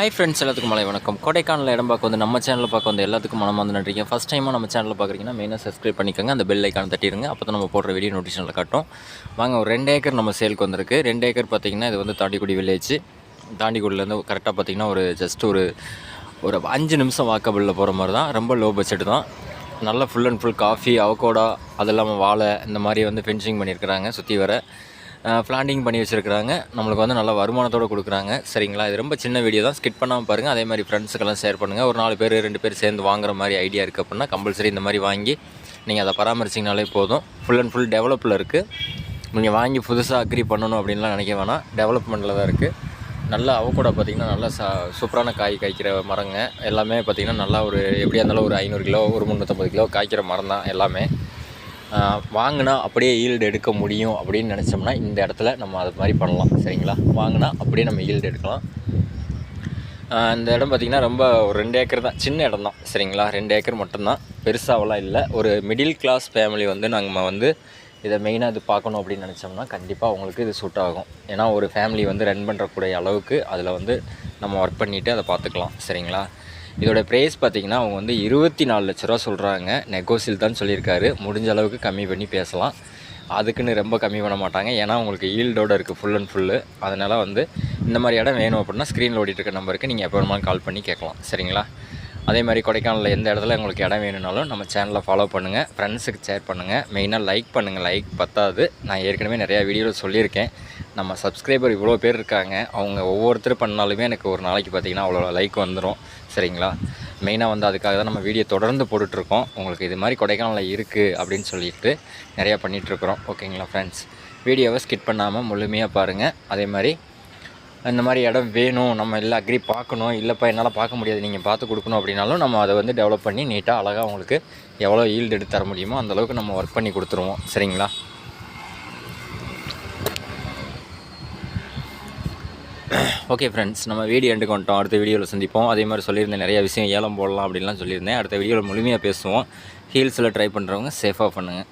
Hi friends, எல்லாத்துக்கும் மலை வணக்கம். கொடைக்கானல் இடம் பார்க்க வந்து நம்ம சேனலில் பார்க்க வந்து எல்லாத்துக்கும் மனமார்ந்த நன்றிங்க. ஃபஸ்ட் டைமாக நம்ம சேனலில் பார்க்குறீங்கன்னா மெயினாக சப்ஸ்கிரைப் பண்ணிக்கோங்க, அந்த பெல் ஐக்கான தட்டிடுங்க. அப்போ தான் நம்ம போடுற வீடியோ நோட்டிஃபிகேஷனில் காட்டும். வாங்க, ஒரு 2 ஏக்கர் நம்ம சேலுக்கு வந்திருக்கு. 2 ஏக்கர் பார்த்திங்கன்னா இது வந்து தாண்டிக்குடி வில்லேஜ். தாண்டிக்குடியிலேருந்து கரெக்டாக பார்த்திங்கன்னா ஒரு ஜஸ்ட் ஒரு 5 நிமிஷம் வாக்கபிளில் போகிற மாதிரி தான். ரொம்ப லோ பட்ஜெட் தான். நல்ல full and full coffee, avocado, அது இல்லாமல் வாழை, இந்த மாதிரி வந்து ஃபென்சிங் பண்ணியிருக்கிறாங்க. சுற்றி வர பிளான்டிங் பண்ணி வச்சுருக்கிறாங்க. நம்மளுக்கு வந்து நல்ல வருமானத்தோடு கொடுக்குறாங்க. சரிங்களா? இது ரொம்ப சின்ன வீடியோ தான், ஸ்கிப் பண்ணாமல் பாருங்கள். அதே மாதிரி ஃப்ரெண்ட்ஸுக்கெல்லாம் ஷேர் பண்ணுங்கள். ஒரு 4 பேர் 2 பேர் சேர்ந்து வாங்குற மாதிரி ஐடியா இருக்குது அப்படின்னா கம்பல்சரி இந்த மாதிரி வாங்கி நீங்கள் அதை பராமரிச்சிங்கனாலே போதும். ஃபுல் அண்ட் ஃபுல் டெவலப்பில் இருக்குது. நீங்கள் வாங்கி புதுசாக அக்ரி பண்ணணும் அப்படின்லாம் நினைக்க வேணாம். டெவலப்மெண்ட்டில் தான் இருக்குது. நல்லா அவகோடா பார்த்திங்கன்னா நல்லா சூப்பரான காய் காய்க்கிற மரங்க எல்லாமே. பார்த்திங்கன்னா நல்லா ஒரு எப்படியா இருந்தாலும் ஒரு 500 கிலோ, ஒரு 350 கிலோ காய்க்கிற மரம் தான் எல்லாமே. வாங்கினா அப்படியே ஈல்டு எடுக்க முடியும் அப்படின்னு நினச்சோம்னா இந்த இடத்துல நம்ம அது மாதிரி பண்ணலாம். சரிங்களா? வாங்கினா அப்படியே நம்ம ஈல்டு எடுக்கலாம். இந்த இடம் பார்த்திங்கன்னா ரொம்ப ஒரு 2 ஏக்கர் தான், சின்ன இடம் தான். சரிங்களா? 2 ஏக்கர் மட்டும்தான், பெருசாவெல்லாம் இல்லை. ஒரு மிடில் கிளாஸ் ஃபேமிலி வந்து நாங்கள் வந்து இதை மெயினாக இது பார்க்கணும் அப்படின்னு நினச்சோம்னா கண்டிப்பாக உங்களுக்கு இது சூட் ஆகும். ஏன்னா ஒரு ஃபேமிலி வந்து ரன் பண்ணுறக்கூடிய அளவுக்கு அதில் வந்து நம்ம ஒர்க் பண்ணிவிட்டு அதை பார்த்துக்கலாம். சரிங்களா? இதோட ப்ரைஸ் பார்த்திங்கன்னா அவங்க வந்து 24 லட்ச ரூபா சொல்கிறாங்க. நெகோசியல் தான் சொல்லியிருக்காரு. முடிஞ்ச அளவுக்கு கம்மி பண்ணி பேசலாம். அதுக்குன்னு ரொம்ப கம்மி பண்ண மாட்டாங்க. ஏன்னா உங்களுக்கு ஈல்டோடு இருக்குது ஃபுல் அண்ட் ஃபுல்லு. அதனால் வந்து இந்த மாதிரி இடம் வேணும் அப்படின்னா ஸ்க்ரீனில் ஓடிட்டு இருக்க நம்பருக்கு நீங்கள் எப்போ வேணுமாலும் கால் பண்ணி கேட்கலாம். சரிங்களா? அதே மாதிரி கொடைக்கானலில் எந்த இடத்துல உங்களுக்கு இடம் வேணும்னாலும் நம்ம சேனலை ஃபாலோ பண்ணுங்கள், ஃப்ரெண்ட்ஸுக்கு ஷேர் பண்ணுங்கள், மெயினாக லைக் பண்ணுங்கள். லைக் பத்தாது. நான் ஏற்கனவே நிறையா வீடியோவில் சொல்லியிருக்கேன். நம்ம சப்ஸ்கிரைபர் இவ்வளோ பேர் இருக்காங்க. அவங்க ஒவ்வொருத்தர் பண்ணாலுமே எனக்கு ஒரு நாளைக்கு பார்த்திங்கன்னா அவ்வளோ லைக் வந்துடும். சரிங்களா? மெயினாக வந்து அதுக்காக தான் நம்ம வீடியோ தொடர்ந்து போட்டுட்ருக்கோம். உங்களுக்கு இது மாதிரி கொடைக்கானலில் இருக்குது அப்படின்னு சொல்லிட்டு நிறையா பண்ணிகிட்ருக்குறோம். ஓகேங்களா ஃப்ரெண்ட்ஸ்? வீடியோவை ஸ்கிப் பண்ணாமல் முழுமையாக பாருங்கள். அதே மாதிரி இந்த மாதிரி இடம் வேணும், நம்ம எல்லாம் அக்ரி பார்க்கணும், இல்லைப்பா என்னால் பார்க்க முடியாது, நீங்கள் பார்த்து கொடுக்கணும் அப்படின்னாலும் நம்ம அதை வந்து டெவலப் பண்ணி நீட்டாக அழகாக உங்களுக்கு எவ்வளோ ஈல்டு எடுத்து தர முடியுமோ அந்தளவுக்கு நம்ம ஒர்க் பண்ணி கொடுத்துருவோம். சரிங்களா? ஓகே ஃப்ரெண்ட்ஸ், நம்ம வீடியோ எண்டுக்கு வந்துட்டோம். அடுத்த வீடியோவில் சந்திப்போம். அதே மாதிரி சொல்லியிருந்தேன் நிறைய விஷயம் ஏலம் போடலாம் அப்படின்லாம் சொல்லியிருந்தேன். அடுத்த வீடியோவில் முழுமையாக பேசுவோம். ஹீல்ஸில் ட்ரை பண்ணுறவங்க சேஃபாக பண்ணுங்கள்.